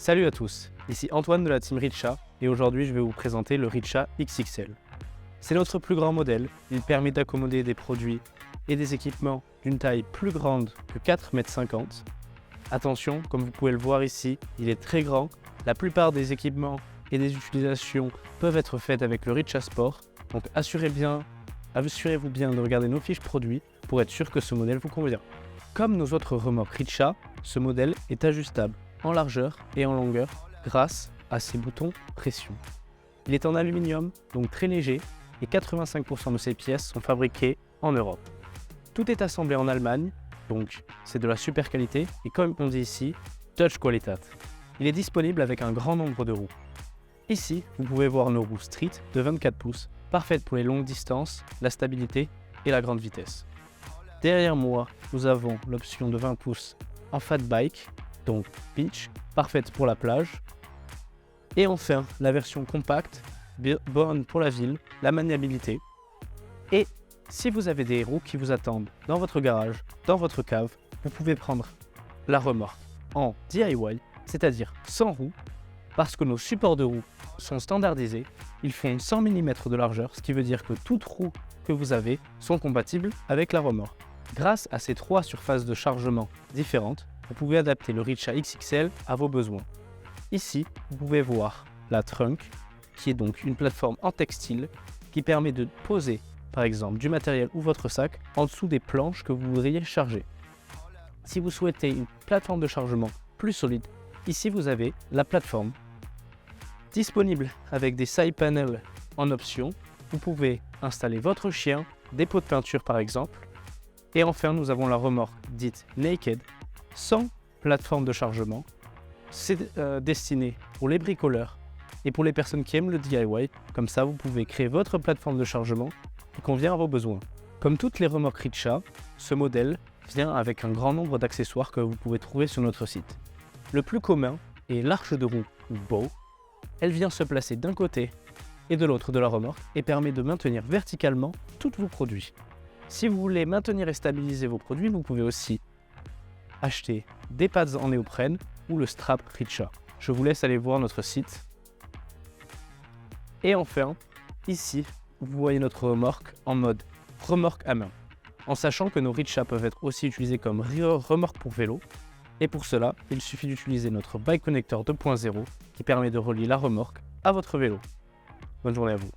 Salut à tous, ici Antoine de la team Richa et aujourd'hui je vais vous présenter le Richa XXL. C'est notre plus grand modèle, il permet d'accommoder des produits et des équipements d'une taille plus grande que 4,50 m. Attention, comme vous pouvez le voir ici, il est très grand, la plupart des équipements et des utilisations peuvent être faites avec le Richa Sport, donc assurez-vous bien de regarder nos fiches produits pour être sûr que ce modèle vous convient. Comme nos autres remorques Richa, ce modèle est ajustable en largeur et en longueur grâce à ses boutons pression. Il est en aluminium, donc très léger, et 85% de ses pièces sont fabriquées en Europe. Tout est assemblé en Allemagne, donc c'est de la super qualité, et comme on dit ici, Touch Qualitat. Il est disponible avec un grand nombre de roues. Ici, vous pouvez voir nos roues Street de 24 pouces, parfaites pour les longues distances, la stabilité et la grande vitesse. Derrière moi, nous avons l'option de 20 pouces en fat bike, donc beach, parfaite pour la plage. Et enfin, la version compacte, bonne pour la ville, la maniabilité. Et si vous avez des roues qui vous attendent dans votre garage, dans votre cave, vous pouvez prendre la remorque en DIY, c'est-à-dire sans roues, parce que nos supports de roues sont standardisés. Ils font 100 mm de largeur, ce qui veut dire que toutes roues que vous avez sont compatibles avec la remorque. Grâce à ces trois surfaces de chargement différentes, vous pouvez adapter le Richa XXL à vos besoins. Ici, vous pouvez voir la trunk, qui est donc une plateforme en textile qui permet de poser, par exemple, du matériel ou votre sac en dessous des planches que vous voudriez charger. Si vous souhaitez une plateforme de chargement plus solide, ici vous avez la plateforme. Disponible avec des side panels en option, vous pouvez installer votre chien, des pots de peinture par exemple. Et enfin, nous avons la remorque dite Naked, sans plateforme de chargement. C'est destiné pour les bricoleurs et pour les personnes qui aiment le DIY. Comme ça, vous pouvez créer votre plateforme de chargement qui convient à vos besoins. Comme toutes les remorques Richa, ce modèle vient avec un grand nombre d'accessoires que vous pouvez trouver sur notre site. Le plus commun est l'arche de roue ou bow. Elle vient se placer d'un côté et de l'autre de la remorque et permet de maintenir verticalement tous vos produits. Si vous voulez maintenir et stabiliser vos produits, vous pouvez aussi acheter des pads en néoprène ou le strap Richa. Je vous laisse aller voir notre site. Et enfin, ici, vous voyez notre remorque en mode remorque à main, en sachant que nos Richa peuvent être aussi utilisés comme remorque pour vélo. Et pour cela, il suffit d'utiliser notre Bike Connector 2.0 qui permet de relier la remorque à votre vélo. Bonne journée à vous.